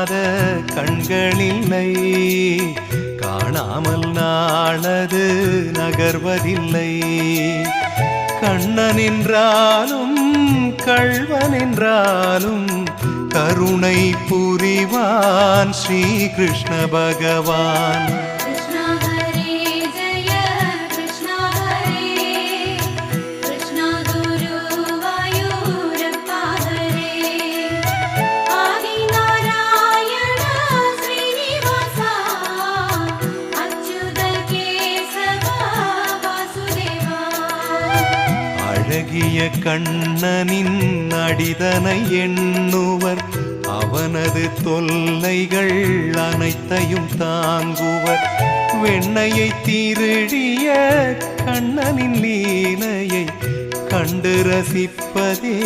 காணாத கண்களில்லை, காணாமல் நாளது நகர்வதில்லை. கண்ணன் என்றாலும் கள்வன் என்றாலும் கருணை புரிவான் ஸ்ரீ கிருஷ்ண பகவான். அழகிய கண்ணனின் அடிதனை எண்ணுவர், அவனது தொல்லைகள் அனைத்தையும் தாங்குவர். வெண்ணையை திருடிய கண்ணனின் லீலையை கண்டு ரசிப்பதே